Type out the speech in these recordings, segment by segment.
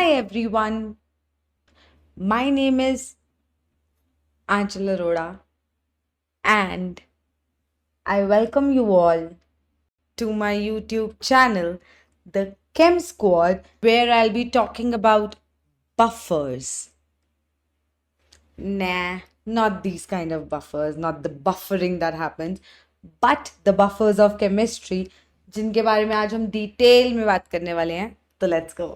Hi everyone, my name is Anchal Arora and I welcome you all to my YouTube channel, The Chem Squad, where I'll be talking about buffers. Nah, not these kind of buffers, not the buffering that happens, but the buffers of chemistry, जिनके बारे में आज हम detail में बात करने वाले हैं. तो let's go.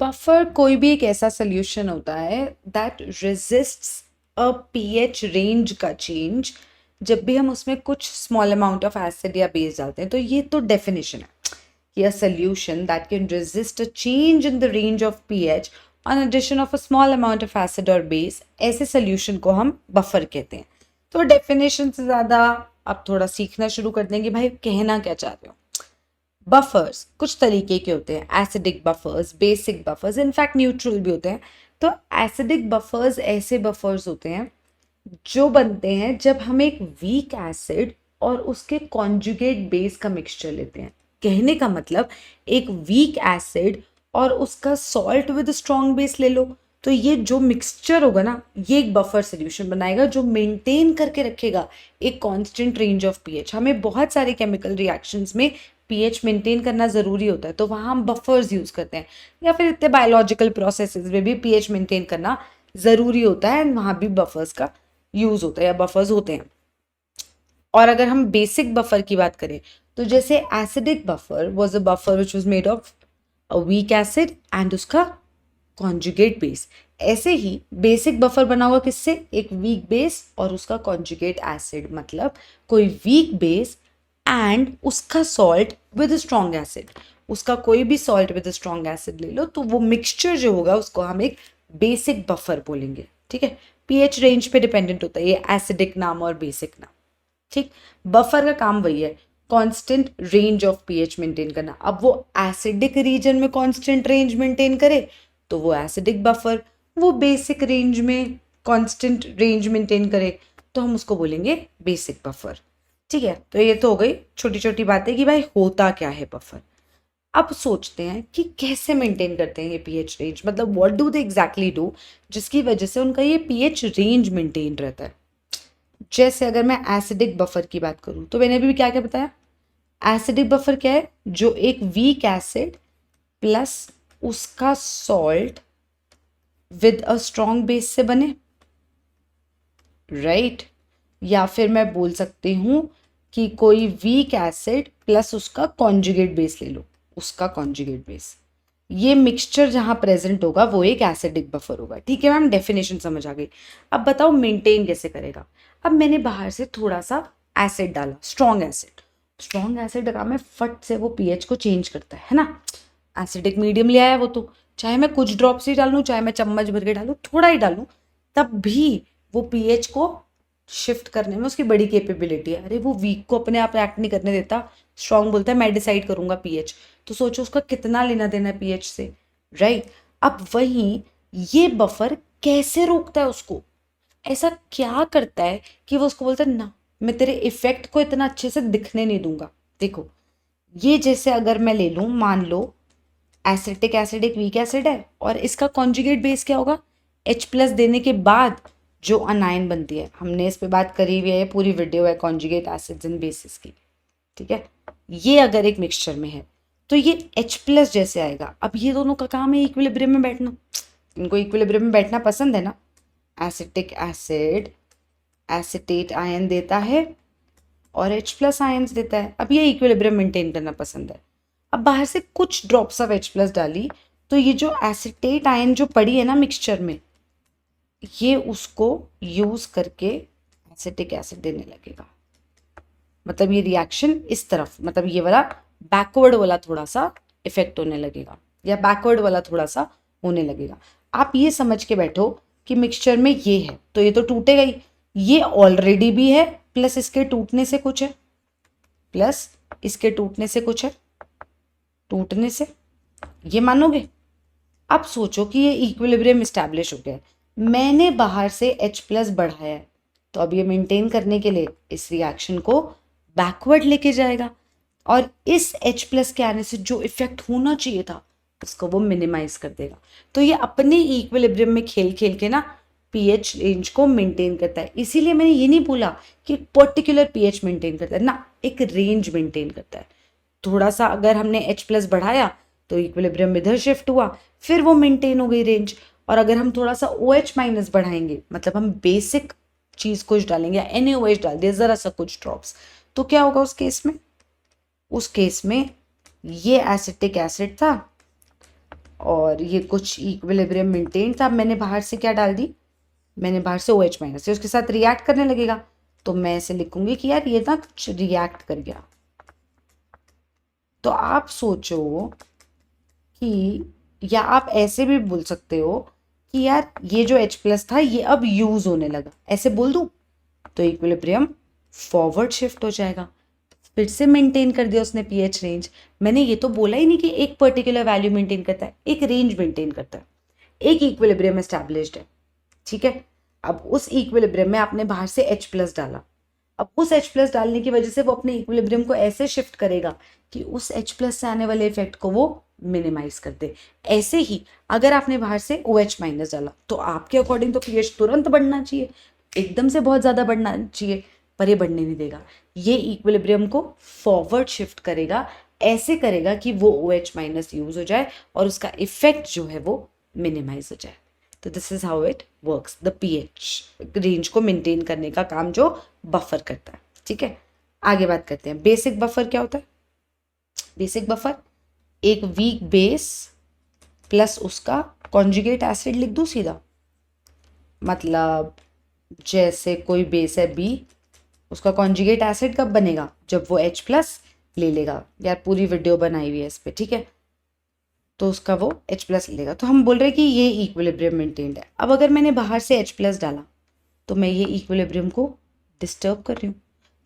बफर कोई भी एक ऐसा सोल्यूशन होता है that resists a pH range का चेंज जब भी हम उसमें कुछ स्मॉल अमाउंट ऑफ एसिड या बेस डालते हैं. तो ये तो डेफिनेशन है कि a solution that can resist a change in the range of pH on addition of a small amount of acid और बेस, ऐसे सोल्यूशन को हम बफर कहते हैं. तो डेफिनेशन से ज़्यादा आप थोड़ा सीखना शुरू कर देंगे भाई कहना क्या चाहते हो. बफर्स कुछ तरीके के होते हैं, acidic buffers, basic buffers, in fact neutral भी होते हैं. तो एसिडिक बफर्स ऐसे बफर्स होते हैं जो बनते हैं जब हम एक वीक एसिड और उसके कॉन्जुगेट बेस का मिक्सचर लेते हैं. कहने का मतलब एक वीक एसिड और उसका सॉल्ट विद स्ट्रॉन्ग बेस ले लो, तो ये जो मिक्सचर होगा ना, ये एक बफर सोल्यूशन बनाएगा जो मेंटेन करके रखेगा एक कांस्टेंट रेंज ऑफ पीएच. हमें बहुत सारे केमिकल रिएक्शंस में पीएच मेंटेन करना ज़रूरी होता है, तो वहाँ हम बफर्स यूज़ करते हैं, या फिर इतने बायोलॉजिकल प्रोसेसेस में भी पीएच मेंटेन करना ज़रूरी होता है, एंड वहाँ भी बफर्स का यूज़ होता है या बफर्स होते हैं. और अगर हम बेसिक बफर की बात करें तो जैसे acidic buffer was a buffer which was made of a weak acid and उसका कॉन्जुगेट बेस, ऐसे ही बेसिक बफर बना हुआ किससे, एक वीक बेस और उसका कॉन्जुगेट एसिड. मतलब कोई वीक बेस एंड उसका सॉल्ट विद स्ट्रॉन्ग एसिड, उसका कोई भी सॉल्ट विद स्ट्रॉन्ग एसिड ले लो, तो वो मिक्सचर जो होगा उसको हम एक बेसिक बफर बोलेंगे. ठीक है, पीएच रेंज पे डिपेंडेंट होता है ये एसिडिक नाम और बेसिक नाम. ठीक, बफर का काम वही है, constant range of pH maintain करना. अब वो एसिडिक रीजन में कांस्टेंट रेंज मेंटेन करे तो वो एसिडिक बफर, वो बेसिक रेंज में कांस्टेंट रेंज मेंटेन करे तो हम उसको बोलेंगे बेसिक बफर. ठीक है, तो ये तो हो गई छोटी छोटी बातें कि भाई होता क्या है बफर. अब सोचते हैं कि कैसे मेंटेन करते हैं ये पीएच रेंज, मतलब what do they exactly do जिसकी वजह से उनका ये पीएच रेंज मेंटेन रहता है. जैसे अगर मैं एसिडिक बफर की बात करूं तो मैंने भी क्या क्या बताया, एसिडिक बफर क्या है, जो एक वीक एसिड प्लस उसका salt with a strong base से बने, राइट. या फिर मैं बोल सकती हूँ कि कोई वीक एसिड प्लस उसका कॉन्जुगेट बेस ले लो, उसका कॉन्जुगेट बेस, ये मिक्सचर जहाँ प्रेजेंट होगा वो एक एसिडिक बफर होगा. ठीक है मैम, डेफिनेशन समझ आ गई. अब बताओ मेंटेन कैसे करेगा. अब मैंने बाहर से थोड़ा सा एसिड डाला, स्ट्रॉन्ग एसिड. स्ट्रॉन्ग एसिड का मैं फट से वो पीएच को चेंज करता है ना. एसिडिक मीडियम ले आया वो, तो चाहे मैं कुछ ड्रॉप्स ही डालूं, चाहे मैं चम्मच भर के डालूं, थोड़ा ही डालूं, तब भी वो पीएच को शिफ्ट करने में उसकी बड़ी कैपेबिलिटी है. अरे वो वीक को अपने आप एक्ट नहीं करने देता, स्ट्रॉन्ग बोलता है मैं डिसाइड करूंगा पीएच. तो सोचो उसका कितना लेना देना है पीएच से, राइट. अब वहीं ये बफर कैसे रोकता है उसको, ऐसा क्या करता है कि वो उसको बोलता है ना मैं तेरे इफेक्ट को इतना अच्छे से दिखने नहीं दूंगा. देखो ये जैसे अगर मैं ले लूं, मान लो एसिटिक एसिड एक वीक एसिड है और इसका कॉन्जुगेट बेस क्या होगा, H प्लस देने के बाद जो अनायन बनती है, हमने इस पे बात करी हुई है, पूरी वीडियो है कॉन्जुगेट एसिड्स एंड बेसिस की. ठीक है, ये अगर एक मिक्सचर में है तो ये H प्लस जैसे आएगा. अब ये दोनों का काम है इक्विलिब्रियम में बैठना, इनको इक्विलिब्रियम में बैठना पसंद है ना. एसिटिक एसिड एसिटेट आयन देता है और H प्लस आयन्स देता है. अब ये इक्विलिब्रियम मेंटेन करना पसंद है. अब बाहर से कुछ ड्रॉप्स ऑफ H प्लस डाली तो ये जो एसिटेट आयन जो पड़ी है ना मिक्सचर में, ये उसको यूज करके एसिटिक एसिड देने लगेगा. मतलब ये रिएक्शन इस तरफ, मतलब ये वाला बैकवर्ड वाला थोड़ा सा इफेक्ट होने लगेगा या बैकवर्ड वाला थोड़ा सा होने लगेगा. आप ये समझ के बैठो कि मिक्सचर में ये है तो ये तो टूटेगा ही, ये ऑलरेडी भी है प्लस इसके टूटने से कुछ है, प्लस इसके टूटने से कुछ है, टूटने से, ये मानोगे. अब सोचो कि ये इक्विलिब्रियम इस्टेब्लिश हो गया है, मैंने बाहर से H प्लस बढ़ाया है, तो अब ये मेंटेन करने के लिए इस रिएक्शन को बैकवर्ड लेके जाएगा और इस H प्लस के आने से जो इफेक्ट होना चाहिए था उसको वो मिनिमाइज कर देगा। तो ये अपने इक्विलिब्रियम में खेल खेल के ना पीएच रेंज को मेंटेन करता है। इसीलिए मैंने ये नहीं बोला कि पर्टिकुलर पीएच मेंटेन करता है ना, एक रेंज मेंटेन करता है। थोड़ा सा अगर हमने H+ बढ़ाया तो इक्विलिब्रियम इधर शिफ्ट हुआ, फिर वो मेंटेन हो गई रेंज। और अगर हम थोड़ा सा OH- बढ़ाएंगे, मतलब हम बेसिक चीज कुछ डालेंगे या NaOH डाल दिया जरा सा कुछ ड्रॉप्स, तो क्या होगा उस केस में? उस केस में ये एसिटिक एसिड था और ये कुछ इक्विलिब्रियम मेंटेन था। मैंने बाहर से क्या डाल दी? मैंने बाहर से OH- से उसके साथ रिएक्ट करने लगेगा, तो मैं ऐसे लिखूंगी कि यार ये ना कुछ रिएक्ट कर गया। तो आप सोचो कि, या आप ऐसे भी बोल सकते हो कि यार ये जो H+ था ये अब यूज होने लगा, ऐसे बोल दूं तो इक्विलिब्रियम फॉरवर्ड शिफ्ट हो जाएगा। फिर से मेंटेन कर दिया उसने पीएच रेंज। मैंने ये तो बोला ही नहीं कि एक पर्टिकुलर वैल्यू मेंटेन करता है, एक रेंज मेंटेन करता है, एक इक्विलिब्रियम एस्टैब्लिश्ड है, ठीक है। अब उस इक्विलिब्रियम में आपने बाहर से H+ डाला, अब उस H+ डालने की वजह से वो अपने इक्विलिब्रियम को ऐसे शिफ्ट करेगा कि उस H+ से आने वाले इफेक्ट को वो मिनिमाइज कर दे। ऐसे ही अगर आपने बाहर से OH- डाला तो आपके अकॉर्डिंग तो पीएच तुरंत बढ़ना चाहिए, एकदम से बहुत ज्यादा बढ़ना चाहिए, पर ये बढ़ने नहीं देगा। ये इक्विलिब्रियम को फॉरवर्ड शिफ्ट करेगा, ऐसे करेगा कि वो OH- यूज हो जाए और उसका इफेक्ट जो है वो मिनिमाइज हो जाए। तो this is how it works, the pH range को मेंटेन करने का काम जो बफर करता है, ठीक है। आगे बात करते हैं बेसिक बफर क्या होता है। बेसिक बफर एक वीक बेस प्लस उसका कॉन्जुगेट एसिड लिख दूं सीधा, मतलब जैसे कोई बेस है B, उसका कॉन्जुगेट एसिड कब बनेगा? जब वो H+ ले लेगा। यार पूरी वीडियो बनाई हुई है इस पे, ठीक है। तो उसका वो H+ लेगा, तो हम बोल रहे हैं कि ये इक्विलिब्रियम मेंटेन्ड है। अब अगर मैंने बाहर से H+ डाला तो मैं ये इक्विलिब्रियम को डिस्टर्ब कर रही हूँ।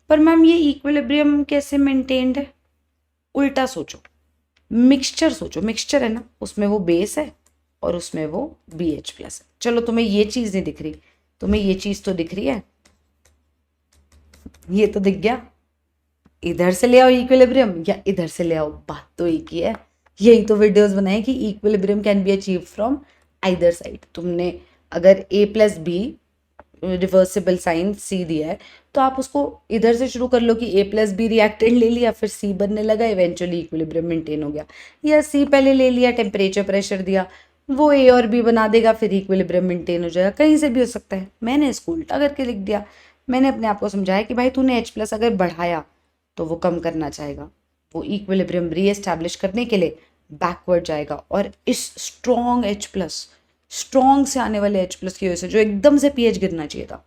पर मैम ये इक्विलिब्रियम कैसे मेंटेन्ड है? उल्टा सोचो, मिक्सचर सोचो, मिक्सचर है ना, उसमें वो बेस है और उसमें वो BH+ है। चलो तुम्हें ये चीज नहीं दिख रही, तुम्हें ये चीज तो दिख रही है, ये तो दिख गया। इधर से ले आओ इक्विलिब्रियम या इधर से ले आओ, बात तो एक ही है। यही तो वीडियोस बनाए कि equilibrium can be achieve from either side. तुमने अगर A+B रिवर्सिबल साइन C दिया है तो आप उसको इधर से शुरू कर लो कि A+B रिएक्टेंट ले लिया, फिर C बनने लगा, इवेंचुअली इक्विलिब्रियम मेंटेन हो गया। या C पहले ले लिया, टेम्परेचर प्रेशर दिया, वो A और B बना देगा, फिर इक्विलिब्रियम मेंटेन हो जाएगा। कहीं से भी हो सकता है, मैंने इसको उल्टा करके लिख दिया। मैंने अपने आप को समझाया कि भाई तूने H+ अगर बढ़ाया तो वो कम करना चाहेगा, वो इक्विलिब्रियम रीएस्टैब्लिश करने के लिए बैकवर्ड जाएगा, और इस स्ट्रॉन्ग H+, स्ट्रॉन्ग से आने वाले H+ की वजह से जो एकदम से पीएच गिरना चाहिए था,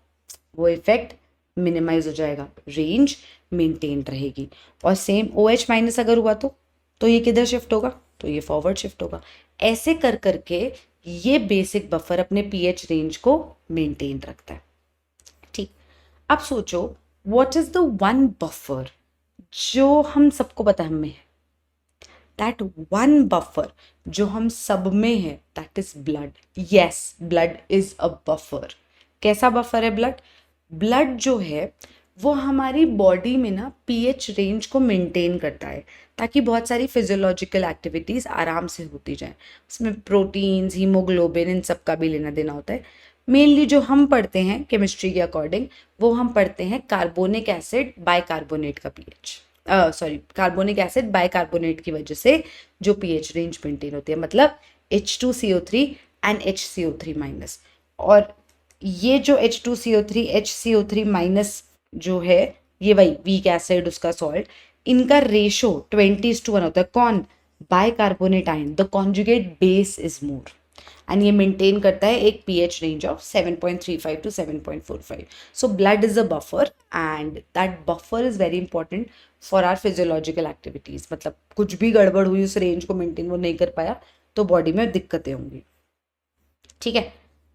वो इफेक्ट मिनिमाइज हो जाएगा, रेंज मेंटेन रहेगी। और सेम OH- अगर हुआ तो ये किधर शिफ्ट होगा? तो ये फॉरवर्ड शिफ्ट होगा। ऐसे कर करके ये बेसिक बफर अपने पीएच रेंज को मेंटेन रखता है, ठीक। अब सोचो what is the one buffer जो हम सबको पता है हमें है, दैट वन बफर जो हम सब में है, that is blood. Yes, blood is a buffer. कैसा बफर है ब्लड? ब्लड जो है वो हमारी बॉडी में ना पीएच रेंज को मेंटेन करता है, ताकि बहुत सारी फिजियोलॉजिकल एक्टिविटीज आराम से होती जाए। उसमें प्रोटीन्स, हीमोग्लोबिन, इन सब का भी लेना देना होता है। मेनली जो हम पढ़ते हैं केमिस्ट्री के अकॉर्डिंग, वो हम पढ़ते हैं कार्बोनिक एसिड बाइकार्बोनेट का pH, sorry carbonic acid bicarbonate की वजह से जो पीएच रेंज मेंटेन होती है, मतलब H2CO3 एंड HCO3-। और ये जो H2CO3 HCO3- जो है, ये वही वीक एसिड, उसका सॉल्ट, इनका रेशो 20:1 होता है। कौन? Bicarbonate ion, the conjugate base is more, and ये मेंटेन करता है एक pH range of 7.35 to 7.45। So blood is a buffer and that buffer is very important for our physiological activities. मतलब कुछ भी गड़बड़ हुई, उस रेंज को मेंटेन वो नहीं कर पाया, तो बॉडी में दिक्कतें होंगी, ठीक है।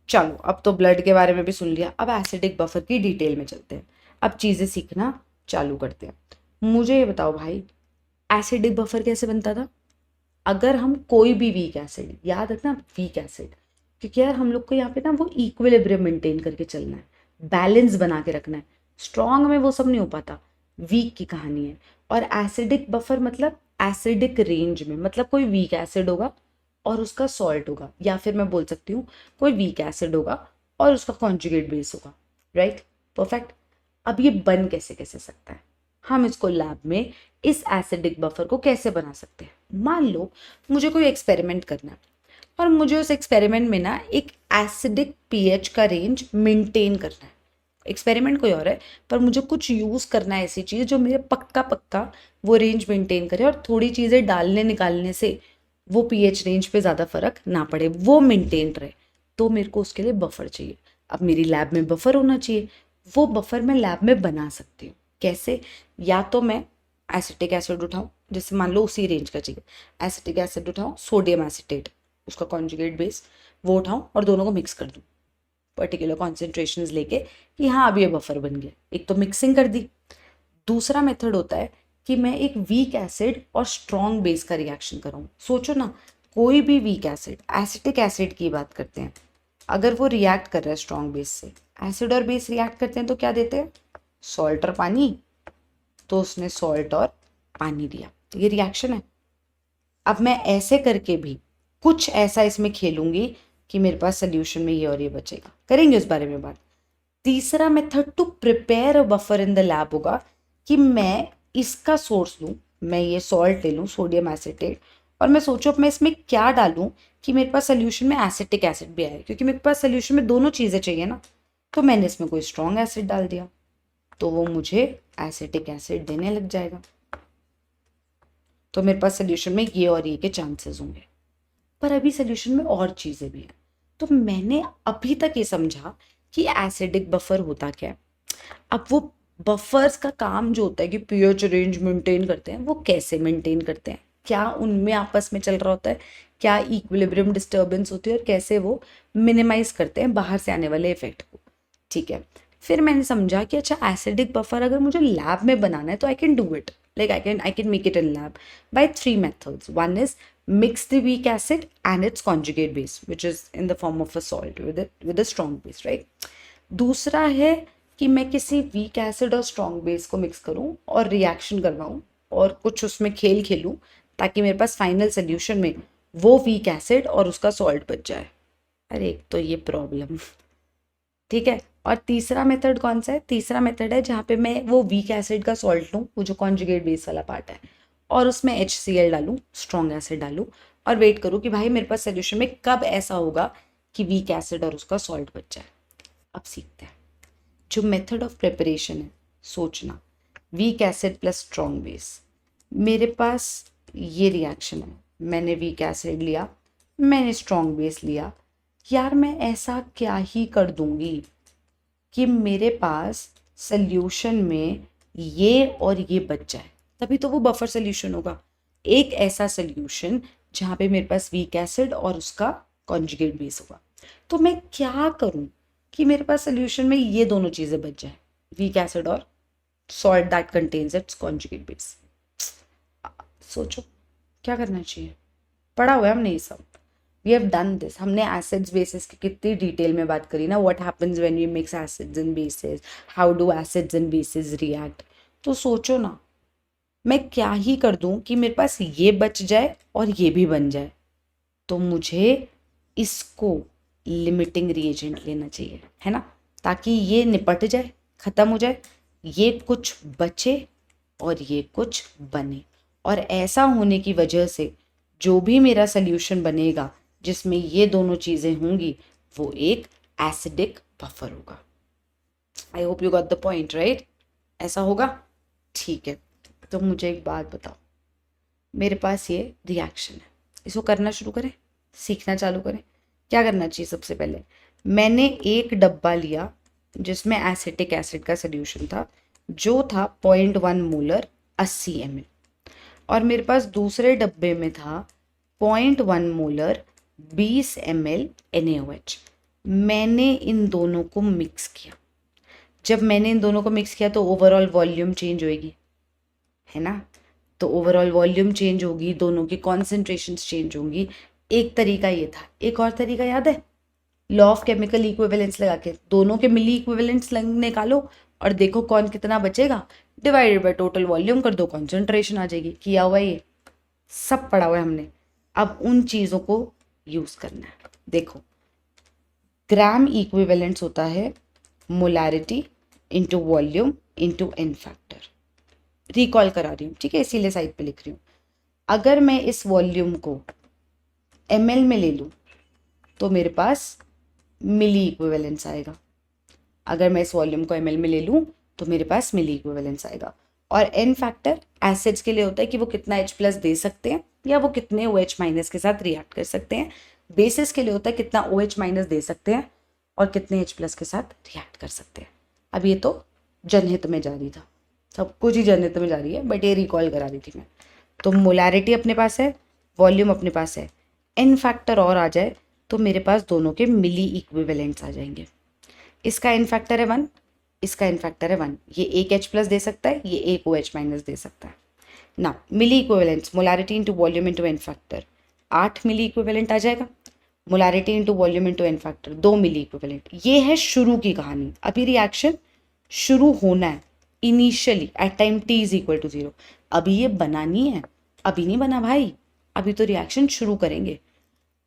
चलो अब तो ब्लड के बारे में भी सुन लिया, अब एसिडिक बफर की डिटेल में चलते हैं। अब चीजें सीखना चालू करते हैं। मुझे ये बताओ भाई, एसिडिक बफर कैसे बनता था? अगर हम कोई भी वीक एसिड, याद रखना वीक एसिड, क्योंकि यार हम लोग को यहाँ पे ना वो इक्विलिब्रियम मेंटेन करके चलना है, बैलेंस बना के रखना है। स्ट्रॉन्ग में वो सब नहीं हो पाता, वीक की कहानी है। और एसिडिक बफर मतलब एसिडिक रेंज में, मतलब कोई वीक एसिड होगा और उसका सॉल्ट होगा, या फिर मैं बोल सकती हूँ कोई वीक एसिड होगा और उसका कॉन्जुगेट बेस होगा, राइट? परफेक्ट। अब ये बन कैसे कैसे सकता है, हम इसको लैब में इस एसिडिक बफर को कैसे बना सकते हैं। मान लो मुझे कोई एक्सपेरिमेंट करना है और मुझे उस एक्सपेरिमेंट में ना एक एसिडिक पीएच का रेंज मेंटेन करना है। एक्सपेरिमेंट कोई और है, पर मुझे कुछ यूज़ करना है ऐसी चीज़ जो मेरे पक्का पक्का वो रेंज मेंटेन करे और थोड़ी चीज़ें डालने निकालने से वो पीएच रेंज पे ज़्यादा फर्क ना पड़े, वो मेंटेन रहे। तो मेरे को उसके लिए बफर चाहिए। अब मेरी लैब में बफर होना चाहिए, वो बफर मैं लैब में बना सकती हूँ। कैसे? या तो मैं एसिटिक एसिड उठाऊँ, जैसे मान लो उसी रेंज का चाहिए, एसिटिक एसिड उठाऊँ, सोडियम एसिटेट उसका कॉन्जुगेट बेस वो उठाऊँ और दोनों को मिक्स कर दूँ पर्टिकुलर कॉन्सेंट्रेशंस लेके कि हाँ अब ये बफर बन गया। एक तो मिक्सिंग कर दी। दूसरा मेथड होता है कि मैं एक वीक एसिड और स्ट्रॉन्ग बेस का रिएक्शन कराऊँ। सोचो ना, कोई भी वीक एसिड, एसिटिक एसिड की बात करते हैं, अगर वो रिएक्ट कर रहा है स्ट्रॉन्ग बेस से, एसिड और बेस रिएक्ट करते हैं तो क्या देते हैं? सॉल्ट और पानी। तो उसने सॉल्ट और पानी दिया, तो ये रिएक्शन है। अब मैं ऐसे करके भी कुछ ऐसा इसमें खेलूंगी कि मेरे पास सोल्यूशन में ये और ये बचेगा। करेंगे उस बारे में बात। तीसरा method to prepare a buffer in the lab होगा कि मैं इसका सोर्स लूँ, मैं ये सॉल्ट ले लूँ, सोडियम एसिटेट, और मैं सोचूं अब मैं इसमें क्या डालूं कि मेरे पास सोल्यूशन में एसिटिक एसिड भी आए, क्योंकि मेरे पास सोल्यूशन में दोनों चीज़ें चाहिए ना। तो मैंने इसमें कोई स्ट्रॉन्ग एसिड डाल दिया तो वो मुझे एसिटिक एसिड देने लग जाएगा। तो मेरे पास सोल्यूशन में ये और ये के चांसेस होंगे। पर अभी सोल्यूशन में और चीज़ें भी हैं। तो मैंने अभी तक ये समझा कि एसिडिक बफर होता क्या है। अब वो बफर्स का काम जो होता है कि पीएच रेंज मेंटेन करते हैं, वो कैसे मेंटेन करते हैं, क्या उनमें आपस में चल रहा होता है, क्या इक्विलिब्रियम डिस्टर्बेंस होती है और कैसे वो मिनिमाइज करते हैं बाहर से आने वाले इफेक्ट को। ठीक है, फिर मैंने समझा कि अच्छा एसिडिक बफर अगर मुझे लैब में बनाना है तो I can do it, like I can make it in lab by 3 methods. One is mix the weak acid and its conjugate base, which is in the form of a salt with a strong base, right? दूसरा है कि मैं किसी weak acid और strong base को mix करूं और reaction करवाऊं और कुछ उसमें खेल खेलूं ताकि मेरे पास फाइनल सोल्यूशन में वो वीक एसिड और उसका सॉल्ट बच जाए। अरे एक तो ये प्रॉब्लम। ठीक है, और तीसरा मेथड कौन सा है? तीसरा मेथड है जहाँ पे मैं वो वीक एसिड का सॉल्ट लूँ, वो जो कॉन्जुगेट बेस वाला पार्ट है, और उसमें HCl डालूँ, स्ट्रॉन्ग एसिड डालूँ, और वेट करूँ कि भाई मेरे पास सोल्यूशन में कब ऐसा होगा कि वीक एसिड और उसका सॉल्ट बच जाए। अब सीखते हैं जो मेथड ऑफ प्रिपरेशन है। सोचना, weak acid plus strong base, मेरे पास ये रिएक्शन है, मैंने वीक एसिड लिया, मैंने स्ट्रॉन्ग बेस लिया, यार मैं ऐसा क्या ही कर दूंगी कि मेरे पास सल्यूशन में ये और ये बच जाए, तभी तो वो बफर सल्यूशन होगा। एक ऐसा सल्यूशन जहाँ पे मेरे पास वीक एसिड और उसका कॉन्जुगेट बेस होगा। तो मैं क्या करूँ कि मेरे पास सल्यूशन में ये दोनों चीज़ें बच जाए, वीक एसिड और salt that contains it's conjugate base. सोचो क्या करना चाहिए। पढ़ा हुआ है हमने ये सब, वी हैव डन दिस। हमने एसिड्स बेसिस की कितनी डिटेल में बात करी ना, what happens when we mix acids and bases, how do acids and bases react. तो सोचो ना, मैं क्या ही कर दूं कि मेरे पास ये बच जाए और ये भी बन जाए। तो मुझे इसको लिमिटिंग रिएजेंट लेना चाहिए, है ना, ताकि ये निपट जाए, ख़त्म हो जाए, ये कुछ बचे और ये कुछ बने। और ऐसा होने की वजह से जो भी मेरा सल्यूशन बनेगा जिसमें ये दोनों चीज़ें होंगी वो एक एसिडिक बफर होगा। I hope you got the point, right? ऐसा होगा, ठीक है। तो मुझे एक बात बताओ, मेरे पास ये रिएक्शन है, इसको करना शुरू करें, सीखना चालू करें। क्या करना चाहिए? सबसे पहले मैंने एक डब्बा लिया जिसमें एसिटिक एसिड का सोल्यूशन था, जो था 0.1 मोलर 80 ml, और मेरे पास दूसरे डब्बे में था 0.1 मोलर 20 ml NaOH। मैंने इन दोनों को मिक्स किया। जब मैंने इन दोनों को मिक्स किया तो ओवरऑल वॉल्यूम चेंज होएगी, है ना? तो ओवरऑल वॉल्यूम चेंज होगी, दोनों की कॉन्सेंट्रेशंस चेंज होंगी। एक तरीका ये था, एक और तरीका याद है? लॉ ऑफ केमिकल इक्विवेलेंस लगा के दोनों के मिली इक्विवेलेंस निकालो और देखो कौन कितना बचेगा, डिवाइडेड बाय टोटल वॉल्यूम कर दो, कॉन्सेंट्रेशन आ जाएगी। किया हुआ ये सब पढ़ा हुआ है हमने। अब उन चीज़ों को यूज़ करना है। देखो, ग्राम इक्विवेलेंट्स होता है molarity into volume into N factor. Recall करा रही हूँ, ठीक है, इसीलिए साइड पे लिख रही हूँ। अगर मैं इस वॉल्यूम को ml में ले लूँ तो मेरे पास मिली इक्विवेलेंस आएगा। अगर मैं इस वॉल्यूम को ml में ले लूँ तो मेरे पास मिली इक्विवेलेंस आएगा। और एन फैक्टर एसिड्स के लिए होता है कि वो कितना H+ दे सकते हैं या वो कितने OH- के साथ रिएक्ट कर सकते हैं। बेसिस के लिए होता है कितना OH- दे सकते हैं और कितने H+ के साथ रिएक्ट कर सकते हैं। अब ये तो जनहित में जा रही था, सब कुछ ही जनहित में जा रही है, बट ये रिकॉल करा रही थी मैं। तो मोलारिटी अपने पास है, वॉल्यूम अपने पास है, एन फैक्टर और आ जाए तो मेरे पास दोनों के मिली इक्विवेलेंट्स आ जाएंगे। इसका एन फैक्टर है 1, इसका एन फैक्टर है 1। ये एक H+ दे सकता है, ये एक OH- दे सकता है ना। Milliequivalents, molarity into volume into N factor, 8 milliequivalent आ जाएगा। Molarity into volume into N factor 2 milliequivalent. ये है शुरू की कहानी। अभी रिएक्शन शुरू होना है, initially at time t is equal to 0। अभी ये बनानी है, अभी नहीं बना भाई, अभी तो रिएक्शन शुरू करेंगे।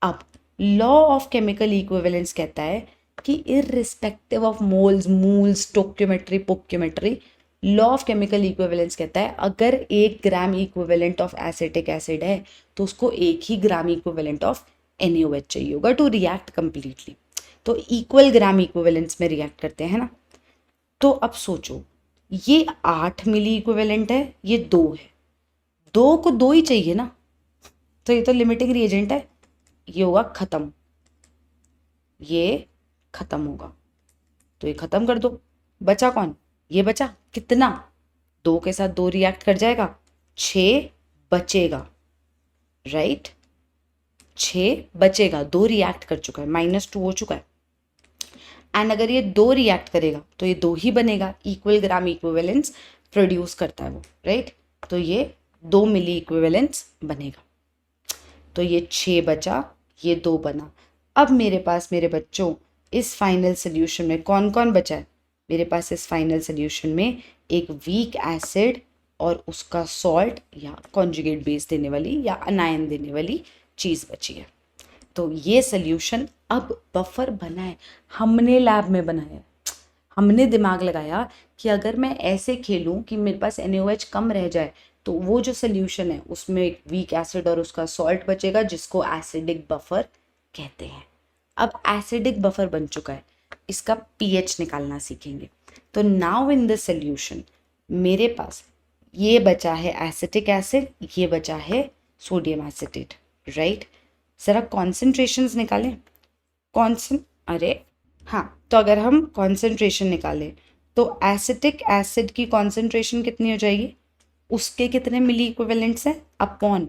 अब लॉ ऑफ केमिकल इक्विवेलेंस कहता है कि irrespective of moles, moles, stoichiometry, पोक्योमेट्री, लॉ ऑफ केमिकल इक्विवेलेंस कहता है अगर 1 gram equivalent of acetic acid है तो उसको 1 ही ग्राम इक्विवेलेंट ऑफ NaOH चाहिए होगा टू रिएक्ट कंप्लीटली। तो इक्वल ग्राम इक्विवेलेंस में रिएक्ट करते हैं ना। तो अब सोचो, ये 8 मिली इक्विवेलेंट है, ये 2 है, 2 को 2 ही चाहिए ना, तो ये तो लिमिटिंग रिएजेंट है, ये होगा खत्म, ये खत्म होगा, तो ये खत्म कर दो। बचा कौन? ये बचा। कितना? 2 के साथ 2 रिएक्ट कर जाएगा, 6 बचेगा, राइट। 6 बचेगा, 2 रिएक्ट कर चुका है, -2 हो चुका है। एंड अगर ये 2 रिएक्ट करेगा तो ये 2 ही बनेगा, इक्वल ग्राम इक्विवेलेंस प्रोड्यूस करता है वो, राइट। तो ये 2 मिली इक्विवेलेंस बनेगा। तो ये 6 बचा, ये 2 बना। अब मेरे पास मेरे बच्चों इस फाइनल सोल्यूशन में कौन कौन बचा है? मेरे पास इस फाइनल सोल्यूशन में एक वीक एसिड और उसका सॉल्ट या कॉन्जुगेट बेस देने वाली या अनायन देने वाली चीज़ बची है। तो ये सोल्यूशन अब बफर बना है, हमने लैब में बनाया है। हमने दिमाग लगाया कि अगर मैं ऐसे खेलूं कि मेरे पास NaOH कम रह जाए तो वो जो सोल्यूशन है उसमें एक वीक एसिड और उसका सॉल्ट बचेगा जिसको एसिडिक बफर कहते हैं। अब एसिडिक बफर बन चुका है, इसका pH निकालना सीखेंगे। तो नाउ इन द सोल्यूशन मेरे पास ये बचा है एसिटिक एसिड, ये बचा है सोडियम एसिटेट, राइट। ज़रा कॉन्सेंट्रेशंस निकालें। अरे हाँ, तो अगर हम कॉन्सेंट्रेशन निकालें तो एसिटिक एसिड की कॉन्सेंट्रेशन कितनी हो जाएगी? उसके कितने मिली इक्विवेलेंट्स हैं अपॉन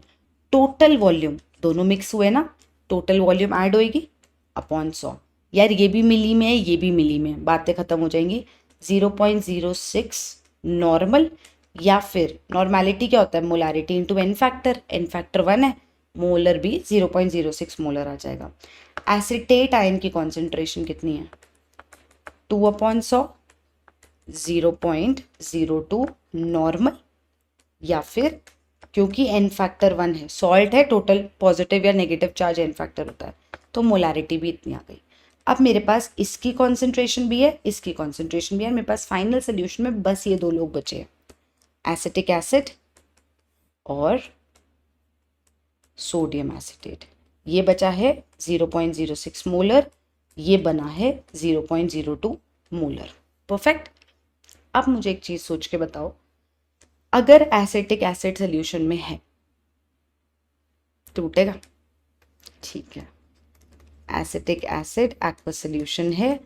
टोटल वॉल्यूम, दोनों मिक्स हुए ना, टोटल वॉल्यूम ऐड होएगी अपॉन 100। यार ये भी मिली में है, ये भी मिली में है, बातें खत्म हो जाएंगी। 0.06 नॉर्मल, या फिर नॉर्मेलिटी क्या होता है? Molarity into N factor, N factor 1 है, मोलर भी 0.06 मोलर आ जाएगा। एसिटेट आयन की कॉन्सेंट्रेशन कितनी है? 2/100, 0.02 नॉर्मल, या फिर क्योंकि एन फैक्टर 1 है, सॉल्ट है, टोटल पॉजिटिव या नेगेटिव चार्ज एन फैक्टर होता है, तो मोलारिटी भी इतनी आ गई। अब मेरे पास इसकी कॉन्सेंट्रेशन भी है, इसकी कॉन्सेंट्रेशन भी है, मेरे पास फाइनल सोल्यूशन में बस ये 2 लोग बचे हैं, एसिटिक एसिड और सोडियम एसिटेट। ये बचा है 0.06 मोलर, ये बना है 0.02 मोलर। परफेक्ट। अब मुझे एक चीज सोच के बताओ, अगर एसिटिक एसिड सोल्यूशन में है, टूटेगा? ठीक है, एसिटिक एसिड एक्वस सोल्यूशन है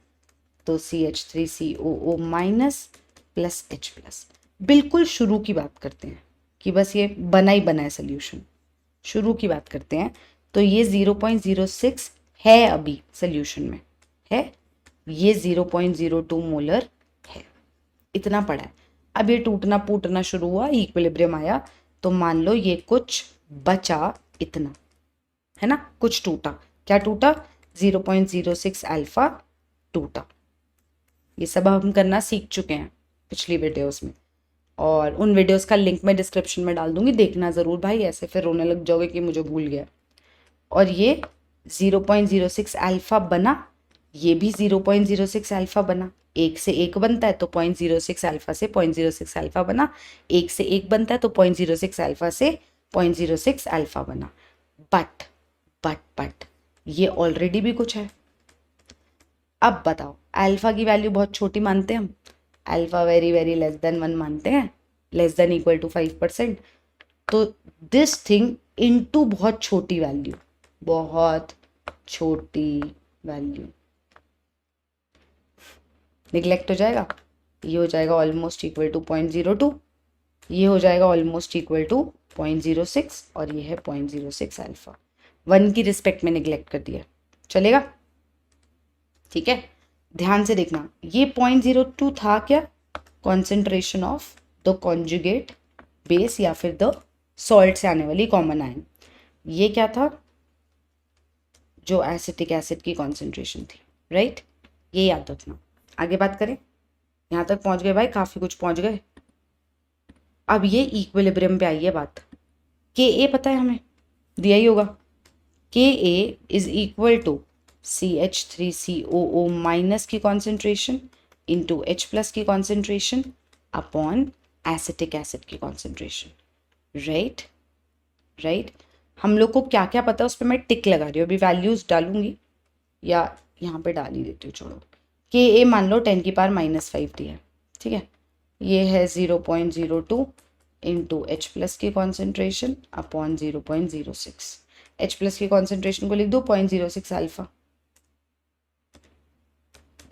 तो CH3COO माइनस प्लस H+। बिल्कुल शुरू की बात करते हैं कि बस ये बना ही बना है सोल्यूशन, शुरू की बात करते हैं। तो ये 0.06 है अभी सोल्यूशन में है, ये 0.02 मोलर है, इतना पड़ा है। अब ये टूटना फूटना शुरू हुआ, इक्विलिब्रियम आया, तो मान लो ये कुछ बचा, इतना है ना, कुछ टूटा। क्या टूटा? 0.06 अल्फा टूटा। ये सब हम करना सीख चुके हैं पिछली वीडियोस में, और उन वीडियोस का लिंक मैं डिस्क्रिप्शन में डाल दूंगी, देखना ज़रूर भाई, ऐसे फिर रोने लग जाओगे कि मुझे भूल गया। और ये 0.06 अल्फा बना, ये भी 0.06 अल्फा बना। एक से एक बनता है तो 0.06 अल्फा से 0.06 अल्फा बना, एक से एक बनता है तो 0.06 अल्फा से 0.06 अल्फा बना। बट ये ऑलरेडी भी कुछ है। अब बताओ, अल्फा की वैल्यू बहुत छोटी मानते हैं हम, alpha very very less than 1 मानते हैं, लेस देन इक्वल टू 5%। तो दिस थिंग इनटू बहुत छोटी वैल्यू, बहुत छोटी वैल्यू निगलेक्ट हो जाएगा। ये हो जाएगा ऑलमोस्ट इक्वल टू 0.02, ये हो जाएगा ऑलमोस्ट इक्वल टू 0.06 और ये है 0.06 अल्फा। 1 की रिस्पेक्ट में निगलेक्ट कर दिया, चलेगा? ठीक है, ध्यान से देखना, ये 0.02 था क्या? Concentration of the conjugate base या फिर द सॉल्ट से आने वाली कॉमन आयन। ये क्या था? जो एसिटिक एसिड की कॉन्सेंट्रेशन थी, राइट? ये याद रखना। आगे बात करें, यहाँ तक पहुँच गए भाई, काफ़ी कुछ पहुँच गए। अब ये इक्विलिब्रियम पे आई है बात। के ए पता है हमें, दिया ही होगा। K A is equal to CH3COO minus की कॉन्सेंट्रेशन इंटू H+ की कॉन्सेंट्रेशन अपॉन एसिटिक एसिड की कॉन्सेंट्रेशन, राइट? राइट, हम लोग को क्या क्या पता है उस पर मैं टिक लगा रही हूँ, अभी वैल्यूज डालूंगी या यहाँ पे डाल ही देती हूँ, छोड़ो। के ए मान लो 10⁻⁻5 दिया है, ठीक है? ये है 0.02 इंटू H+ की कॉन्सेंट्रेशन अपॉन 0.06। H+ की कॉन्सेंट्रेशन को लिख दो 0.06 अल्फा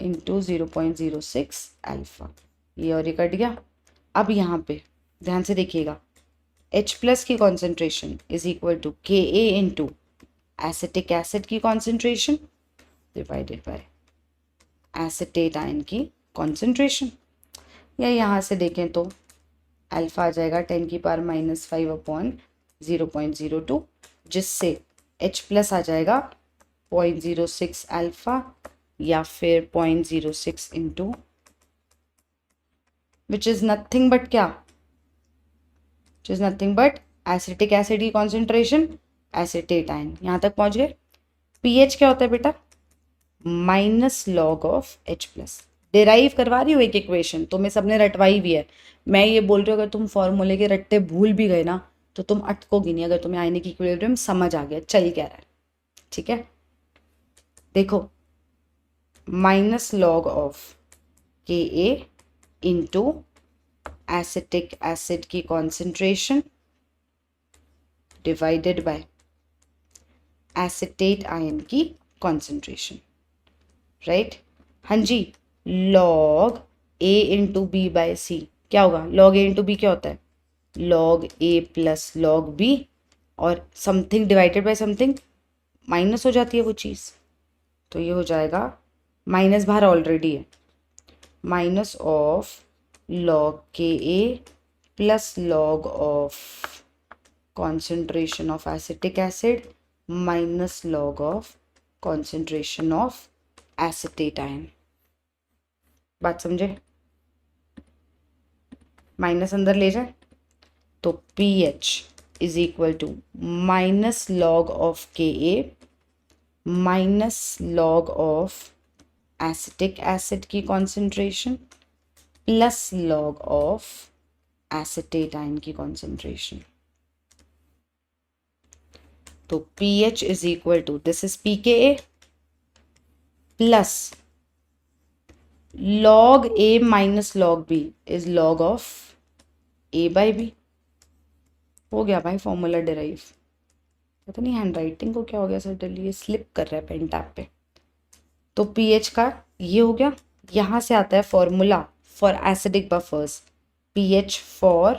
इंटू 0.06 अल्फा, ये और ये कट गया। अब यहाँ पे ध्यान से देखिएगा, H+ की कॉन्सेंट्रेशन इज इक्वल टू के ए इंटू एसिटिक एसिड की concentration divided bye acetate ion की कॉन्सेंट्रेशन। या यहाँ से देखें तो अल्फा आ जाएगा 10⁻⁻5 अपॉन 0.02, जिससे H+ आ जाएगा 0.06 अल्फा या फिर 0.06 into which is nothing but क्या? Which is nothing but acetic acid की कॉन्सेंट्रेशन, एसिटेट आयन। यहाँ तक पहुँच गए। पीएच क्या होता है बेटा? Minus log of H+। Derive करवा रही हूँ एक इक्वेशन, तुम्हें सबने रटवाई भी है। मैं ये बोल रही हूँ, अगर तुम फॉर्मूले के रट्टे भूल भी गए ना तो तुम अटकोगी नहीं, अगर तुम्हें आयनिक इक्विलिब्रियम समझ आ गया चल क्या रहा है, ठीक है? देखो, minus log of K A into acetic acid की concentration divided bye acetate ion की कॉन्सेंट्रेशन, राइट? हाँ जी, लॉग ए इंटू बी बाय सी क्या होगा? लॉग ए इंटू बी क्या होता है? लॉग ए प्लस लॉग बी, और something divided by something minus हो जाती है वो चीज़, तो ये हो जाएगा, माइनस बाहर ऑलरेडी है, minus of log K A plus log of concentration of acetic acid minus log of concentration of acetate ion। बात समझे? माइनस अंदर ले जाए तो pH is equal to minus log of K A minus log of acetic acid की concentration plus log of acetate ion की concentration. तो pH is equal to, this is pKa plus log A minus log B is log of A by B। हो गया भाई formula derive. पता नहीं hand writing को क्या हो गया सडनली, ये स्लिप कर रहा है पेन टैप पे। तो pH का ये हो गया। यहाँ से आता है formula for acidic buffers, pH for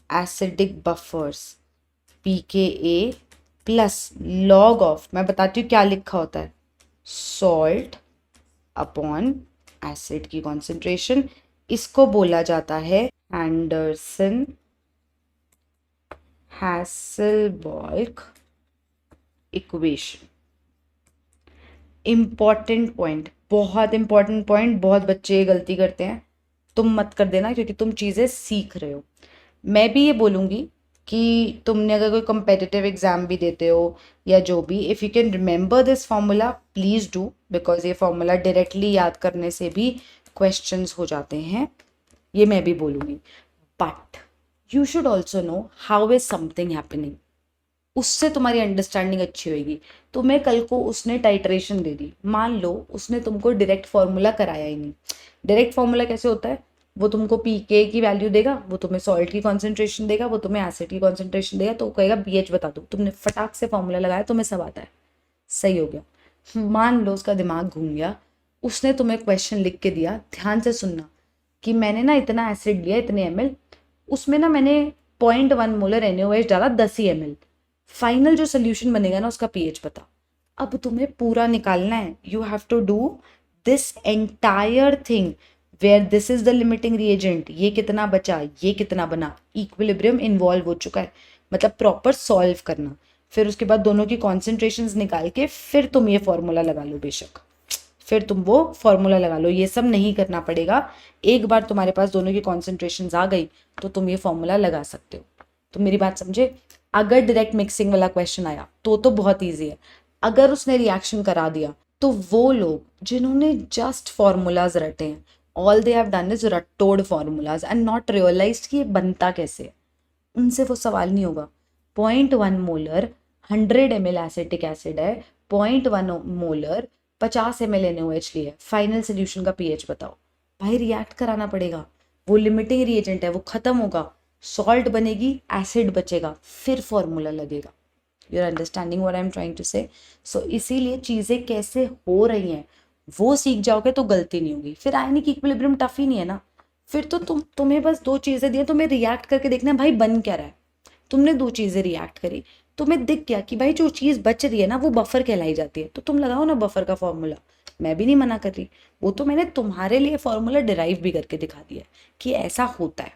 acidic buffers pKa plus log of, मैं बताती हूँ क्या लिखा होता है, सॉल्ट अपॉन एसिड की कॉन्सेंट्रेशन। इसको बोला जाता है एंडरसन हैसेलबर्ग इक्वेशन। इंपॉर्टेंट पॉइंट, बहुत इंपॉर्टेंट पॉइंट, बहुत बच्चे ये गलती करते हैं, तुम मत कर देना क्योंकि तुम चीज़ें सीख रहे हो। मैं भी ये बोलूँगी कि तुमने अगर कोई competitive एग्जाम भी देते हो या जो भी, if you can remember this formula please do, because ये फॉर्मूला डायरेक्टली याद करने से भी क्वेश्चंस हो जाते हैं, ये मैं भी बोलूँगी. But you should also know how is something happening, उससे तुम्हारी अंडरस्टैंडिंग अच्छी होगी. तुम्हें कल को उसने टाइट्रेशन दे दी, मान लो उसने तुमको डायरेक्ट फार्मूला कराया ही नहीं. डायरेक्ट फार्मूला कैसे होता है, वो तुमको पी के की वैल्यू देगा, वो तुम्हें सॉल्ट की कॉन्सेंट्रेशन देगा, वो तुम्हें एसिड की कॉन्सेंट्रेशन देगा, तो कहेगा pH बता दो. तुमने फटाक से फार्मूला लगाया, तुम्हें सब आता है, सही हो गया. मान लो उसका दिमाग घूम गया, उसने तुम्हें क्वेश्चन लिख के दिया, ध्यान से सुनना, कि मैंने ना इतना एसिड लिया इतने ml, उसमें ना मैंने 0.1 मोलर NaOH डाला 10 ही ml, फाइनल जो सोल्यूशन बनेगा ना उसका pH बता. अब तुम्हें पूरा निकालना है. You have to do this entire thing where this is the limiting reagent, ये कितना बचा, ये कितना बना, इक्विलिब्रियम इन्वॉल्व हो चुका है, मतलब प्रॉपर सॉल्व करना. फिर उसके बाद दोनों की कॉन्सेंट्रेशंस निकाल के फिर तुम ये फॉर्मूला लगा लो. बेशक फिर तुम वो फॉर्मूला लगा लो, ये सब नहीं करना पड़ेगा. एक बार तुम्हारे पास दोनों की कॉन्सेंट्रेशंस आ गई तो तुम ये फॉर्मूला लगा सकते हो. तो मेरी बात समझे. अगर डायरेक्ट मिक्सिंग वाला क्वेश्चन आया तो बहुत ईजी है. अगर उसने रिएक्शन करा दिया तो वो लोग जिन्होंने जस्ट फॉर्मूलाज रटे हैं, all they have done is रटोड फॉर्मूलाज एंड नॉट रियलाइज्ड कि ये बनता कैसे है, उनसे वो सवाल नहीं होगा. 0.1 मोलर 100 ml एसिटिक एसिड है, 0.1 मोलर 50 ml NaOH लिया है, फाइनल सोल्यूशन का pH बताओ. भाई रिएक्ट कराना पड़ेगा, वो लिमिटिंग रिएजेंट है, वो खत्म होगा, सॉल्ट बनेगी, एसिड बचेगा, फिर फॉर्मूला लगेगा. You are understanding what I am trying to say. So इसीलिए चीज़ें कैसे हो रही हैं वो सीख जाओगे तो गलती नहीं होगी. फिर आयनिक इक्विलिब्रियम टफ ही नहीं है ना. फिर तो तुम्हें बस दो चीज़ें दी, तुम्हें रिएक्ट करके देखना है भाई बन क्या रहा है. तुमने दो चीज़ें रिएक्ट करी, तुम्हें दिख गया कि भाई जो चीज़ बच रही है ना वो बफर कहलाई जाती है, तो तुम लगाओ ना बफर का फॉर्मूला. मैं भी नहीं मना कर रही, वो तो मैंने तुम्हारे लिए फॉर्मूला डिराइव भी करके दिखा दिया कि ऐसा होता है,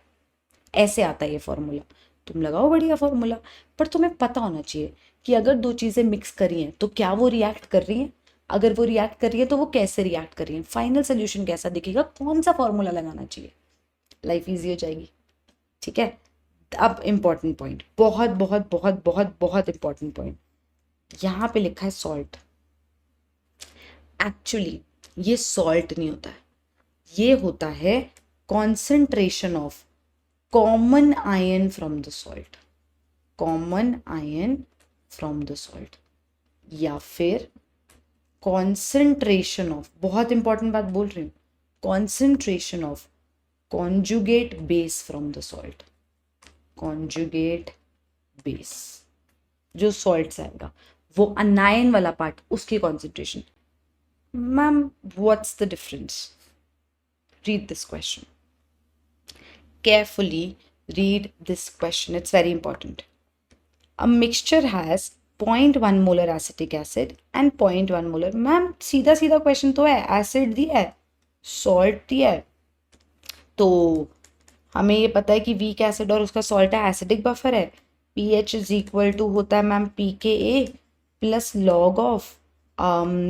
ऐसे आता है ये फॉर्मूला. तुम लगाओ बढ़िया फॉर्मूला. पर तुम्हें पता होना चाहिए कि अगर दो चीज़ें मिक्स करी हैं तो क्या वो रिएक्ट कर रही हैं, अगर वो रिएक्ट कर रही है तो वो कैसे रिएक्ट कर रही है, फाइनल सोल्यूशन कैसा दिखेगा, कौन सा फॉर्मूला लगाना चाहिए. लाइफ ईजी हो जाएगी. ठीक है. अब इंपॉर्टेंट पॉइंट, बहुत बहुत बहुत बहुत बहुत इंपॉर्टेंट पॉइंट, यहाँ पे लिखा है सॉल्ट. एक्चुअली ये सॉल्ट नहीं होता है, ये होता है concentration of common ion from the salt. Common ion from the salt, या फिर कॉन्सेंट्रेशन ऑफ, बहुत इंपॉर्टेंट बात बोल रही हूँ, concentration of conjugate base from the salt. Conjugate base जो सॉल्ट से आएगा, वो अनायन वाला पार्ट, उसकी concentration. Ma'am what's the difference. Read this question carefully. Read this question, it's very important. A mixture has 0.1 molar acetic acid and 0.1 molar. Ma'am सीधा सीधा question तो है, एसिड दिया है, सॉल्ट दिया है, तो हमें ये पता है कि वीक एसिड और उसका सॉल्ट है, एसिडिक बफर है. pH इज इक्वल टू होता है ma'am pKa plus log of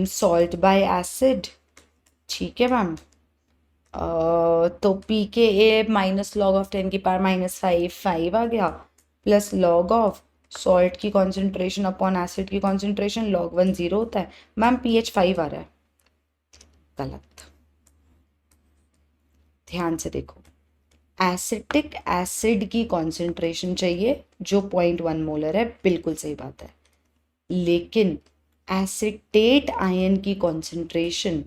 salt bye acid. ठीक है मैम. तो pKa माइनस लॉग ऑफ 10 की पावर -5 आ गया, प्लस लॉग ऑफ सॉल्ट की कॉन्सेंट्रेशन अपॉन एसिड की कॉन्सेंट्रेशन, log 1 0 होता है. मैम pH 5 आ रहा है, गलत. ध्यान से देखो, एसिटिक एसिड की कॉन्सेंट्रेशन चाहिए जो 0.1 मोलर है, बिल्कुल सही बात है, लेकिन एसिटेट आयन की कॉन्सेंट्रेशन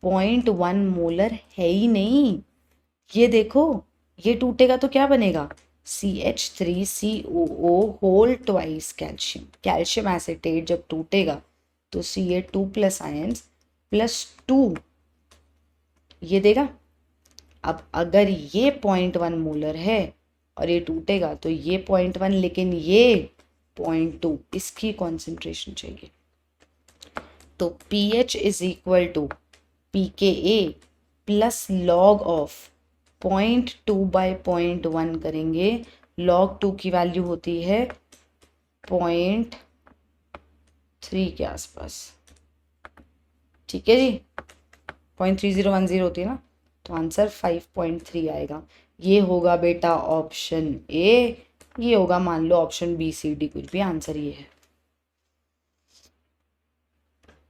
0.1 मोलर है ही नहीं. ये देखो, ये टूटेगा तो क्या बनेगा, CH3COO whole twice calcium. Calcium acetate जब टूटेगा तो Ca2 प्लस आयंस प्लस 2 ये देगा. अब अगर ये 0.1 मोलर है और ये टूटेगा तो ये 0.1, लेकिन ये 0.2, इसकी कॉन्सेंट्रेशन चाहिए. तो pH is equal to pKa plus log of 0.2 by 0.1 करेंगे, log 2 की वैल्यू होती है 0.3 के आसपास. ठीक है जी, 0.3010 होती है ना, तो आंसर 5.3 आएगा. ये होगा बेटा ऑप्शन ए. ये होगा मान लो ऑप्शन बी सी डी, कुछ भी, आंसर ये है।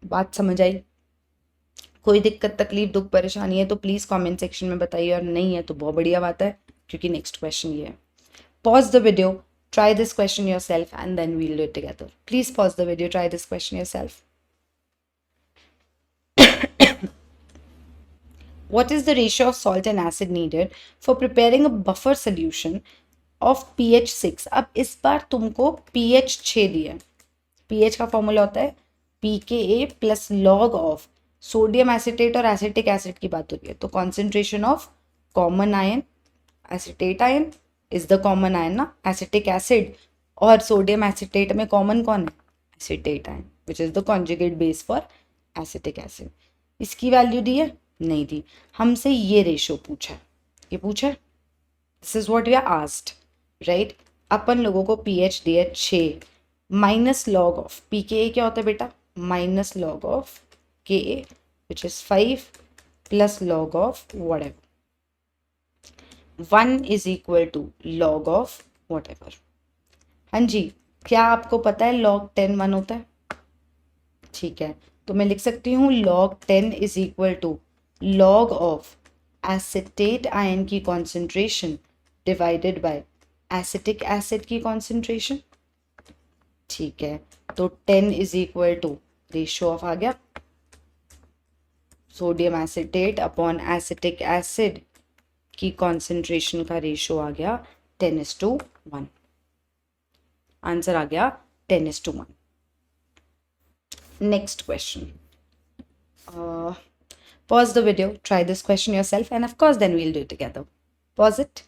बात समझ आई? कोई दिक्कत तकलीफ दुख परेशानी है तो प्लीज कमेंट सेक्शन में बताइए, और नहीं है तो बहुत बढ़िया बात है, क्योंकि नेक्स्ट क्वेश्चन ये है। Pause the video, try this question yourself, and then we'll do it together. Please pause the video, try this question yourself. What is the ratio of salt and acid needed for preparing a buffer solution of pH 6? अब इस बार तुमको pH 6 दिया है। pH का formula होता है pKa plus log of sodium acetate और acetic acid की बात हो रही है, तो concentration of common ion, acetate ion is the common ion ना, एसिटिक एसिड और सोडियम एसिटेट में कॉमन कौन है? Acetate ion, which is the conjugate base for acetic acid. इसकी वैल्यू दी है? नहीं दी, हमसे ये रेशियो पूछा है, ये पूछा है, this is what we are asked, right. अपन लोगों को पीएच दिया 6 माइनस लॉग ऑफ पीके क्या होता है बेटा? Minus log of K which is 5 plus log of whatever, 1 is equal to log of whatever. हाँ जी, क्या आपको पता है log 10 1 होता है? ठीक है, तो मैं लिख सकती हूँ log 10 is equal to log of acetate ion की concentration divided by acetic acid की कॉन्सेंट्रेशन। ठीक है, तो 10 is equal to ratio of आ गया sodium acetate upon acetic acid की कॉन्सेंट्रेशन का रेशियो आ गया 10:1। आंसर आ गया 10:1। Next question, pause the video, try this question yourself, and of course then we'll do it together. Pause it.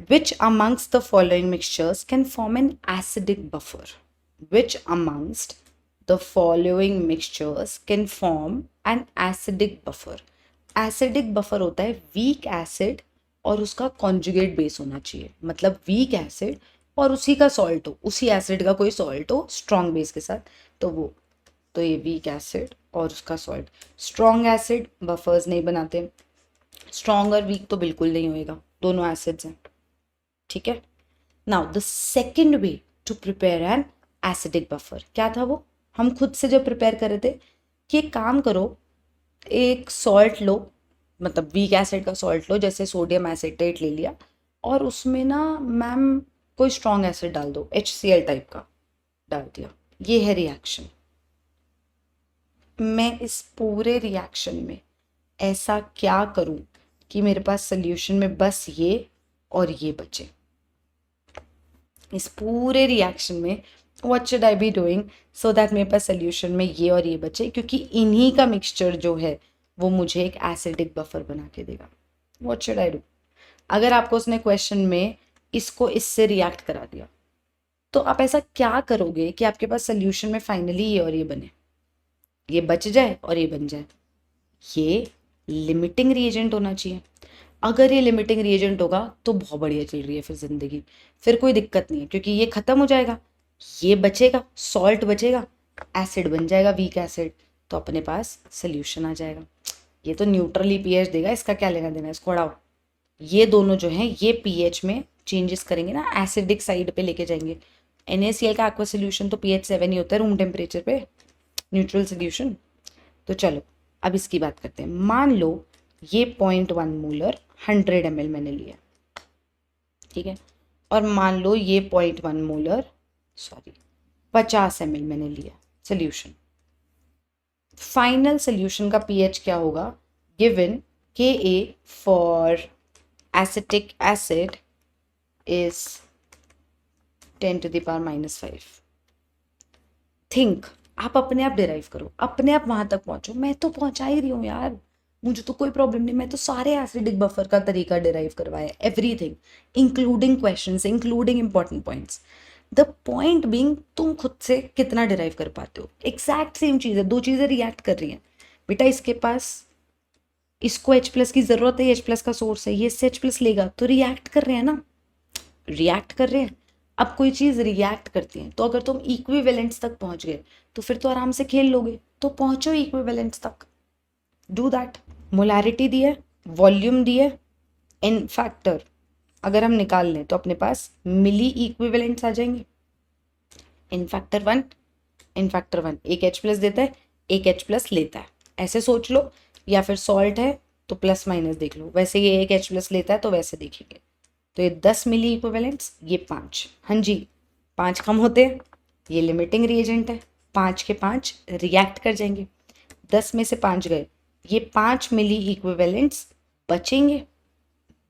Which amongst the following mixtures can form an acidic buffer? Which amongst the following mixtures can form an acidic buffer? Acidic buffer होता है weak acid और उसका conjugate base होना चाहिए, मतलब weak acid और उसी का सॉल्ट हो, उसी एसिड का कोई सॉल्ट हो स्ट्रॉन्ग बेस के साथ, तो वो, तो ये वीक एसिड और उसका सॉल्ट। स्ट्रॉन्ग एसिड बफर्स नहीं बनाते, स्ट्रॉन्ग और वीक तो बिल्कुल नहीं होएगा, दोनों एसिड्स हैं। ठीक है, now the second way to prepare an acidic buffer क्या था? वो हम खुद से जब प्रिपेयर कर रहे थे कि एक काम करो, एक सॉल्ट लो, मतलब वीक एसिड का सॉल्ट लो, जैसे सोडियम एसिटेट ले लिया, और उसमें ना मैम कोई स्ट्रॉन्ग एसिड डाल दो, HCl टाइप का डाल दिया, ये है रिएक्शन। मैं इस पूरे रिएक्शन में ऐसा क्या करूं कि मेरे पास सोल्यूशन में बस ये और ये बचे? इस पूरे रिएक्शन में what should I be doing so that मेरे पास सोल्यूशन में ये और ये बचे, क्योंकि इन्हीं का मिक्सचर जो है वो मुझे एक एसिडिक बफर बना के देगा। What should I do? अगर आपको उसने क्वेश्चन में इसको इससे रिएक्ट करा दिया, तो आप ऐसा क्या करोगे कि आपके पास सोल्यूशन में फाइनली ये और ये बने, ये बच जाए और ये बन जाए? ये लिमिटिंग रिएजेंट होना चाहिए। अगर ये लिमिटिंग रिएजेंट होगा तो बहुत बढ़िया चल रही है फिर जिंदगी, फिर कोई दिक्कत नहीं है, क्योंकि ये खत्म हो जाएगा, ये बचेगा, सॉल्ट बचेगा, एसिड बन जाएगा वीक एसिड, तो अपने पास सोल्यूशन आ जाएगा। ये तो न्यूट्रली पीएच देगा, इसका क्या लेना देना, इसको हटाओ। ये दोनों जो हैं ये पीएच में चेंजेस करेंगे ना, एसिडिक साइड पे लेके जाएंगे। NaCl का एक्वा सोल्यूशन तो pH 7 ही होता है रूम टेम्परेचर पे, न्यूट्रल सोल्यूशन। तो चलो अब इसकी बात करते हैं। मान लो ये 0.1 मोलर 100 ml मैंने लिया, ठीक है, और मान लो ये 0.1 मोलर 50 ml मैंने लिया सोल्यूशन। फाइनल सोल्यूशन का pH क्या होगा? Given Ka for acetic acid is 10⁻⁵। Think, आप अपने आप डिराइव करो, अपने आप वहां तक पहुंचो। मैं तो पहुंचा ही रही हूँ यार, मुझे तो कोई प्रॉब्लम नहीं, मैं तो सारे एसिडिक बफर का तरीका डिराइव करवाया, everything including questions, including important points. The point being तुम खुद से कितना डिराइव कर पाते हो। एग्जैक्ट सेम चीज़ है, दो चीज़ें रिएक्ट कर रही हैं बेटा, इसके पास इसको H+ की जरूरत है, H+ का सोर्स है, ये इससे H+ लेगा, तो रिएक्ट कर रहे हैं ना, रिएक्ट कर रहे हैं। अब कोई चीज़ रिएक्ट करती है, तो अगर तुम इक्विवेलेंट्स तक पहुंच गए तो फिर तो आराम से खेल लोगे, तो पहुंचो इक्विवेलेंट्स तक, डू दैट। मोलैरिटी दी है, वॉल्यूम दी है, इन फैक्टर अगर हम निकाल लें तो अपने पास मिली इक्विवेलेंट्स आ जाएंगे। इन फैक्टर वन एक H प्लस देता है, एक H प्लस लेता है, ऐसे सोच लो। या फिर सॉल्ट है तो प्लस माइनस देख लो, वैसे ये एक H प्लस लेता है तो वैसे देखेंगे। तो ये 10 मिली इक्विवेलेंट्स, ये 5, हाँ जी 5 कम होते हैं, ये लिमिटिंग रिएजेंट है, 5 के 5 रिएक्ट कर जाएंगे, 10 में से 5 गए, ये 5 मिली इक्विवेलेंट्स बचेंगे।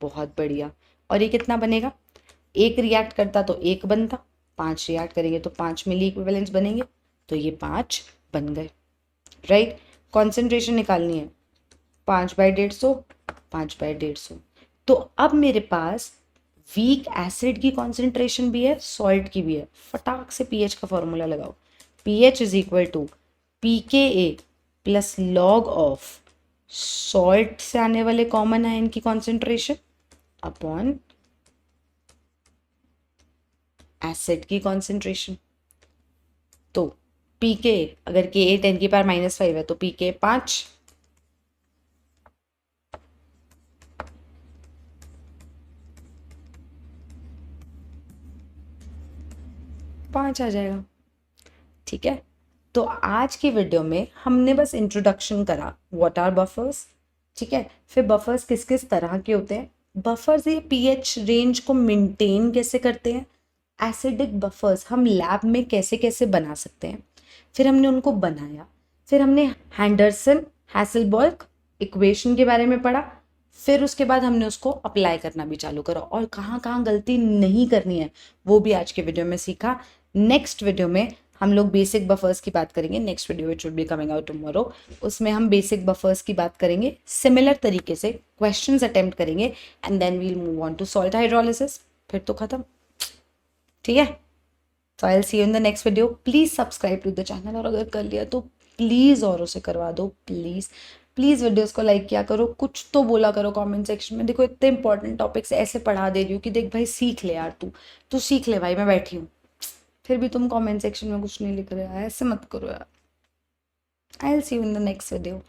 बहुत बढ़िया। और ये कितना बनेगा, एक रिएक्ट करता तो एक बनता, 5 रिएक्ट करेंगे तो 5 मिली इक्विवेलेंट्स बनेंगे, तो ये 5 बन गए, राइट। कॉन्सेंट्रेशन निकालनी है, 5/150, 5/150। तो अब मेरे पास वीक एसिड की कॉन्सेंट्रेशन भी है, सॉल्ट की भी है। फटाक से पीएच का फॉर्मूला लगाओ, pH is equal to pKa plus log of salt से आने वाले कॉमन आयन की कॉन्सेंट्रेशन अपॉन एसिड की कॉन्सेंट्रेशन। तो pK अगर Ka 10⁻⁻5 है तो pK 5, आ जाएगा, ठीक है। तो आज की वीडियो में हमने बस इंट्रोडक्शन करा व्हाट आर बफर्स, ठीक है। फिर बफर्स किस किस तरह के होते हैं, बफर्स ये पीएच रेंज को मेंटेन कैसे करते हैं, एसिडिक बफर्स हम लैब में कैसे कैसे बना सकते हैं, फिर हमने उनको बनाया, फिर हमने हैंडरसन हैसेलबर्ग इक्वेशन के बारे में पढ़ा, फिर उसके बाद हमने उसको अप्लाई करना भी चालू करा और कहाँ कहाँ गलती नहीं करनी है वो भी आज के वीडियो में सीखा। नेक्स्ट वीडियो में हम लोग बेसिक बफर्स की बात करेंगे, next video which will be coming out tomorrow, उसमें हम बेसिक बफर्स की बात करेंगे, सिमिलर तरीके से क्वेश्चंस अटेम्प्ट करेंगे and then we'll move on to salt hydrolysis, फिर तो खत्म, ठीक है। So I will see you in the next video. Please subscribe to the channel, और अगर कर लिया तो प्लीज़ औरों से करवा दो, प्लीज़ प्लीज़ वीडियोस को लाइक किया करो, कुछ तो बोला करो कमेंट सेक्शन में। देखो इतने इंपॉर्टेंट टॉपिक्स ऐसे पढ़ा दे रही हूँ कि देख भाई सीख ले यार, तू सीख ले भाई, मैं बैठी हूँ, फिर भी तुम कमेंट सेक्शन में कुछ नहीं लिख रहे हो, ऐसे मत करो यार। आई will see you in the next video.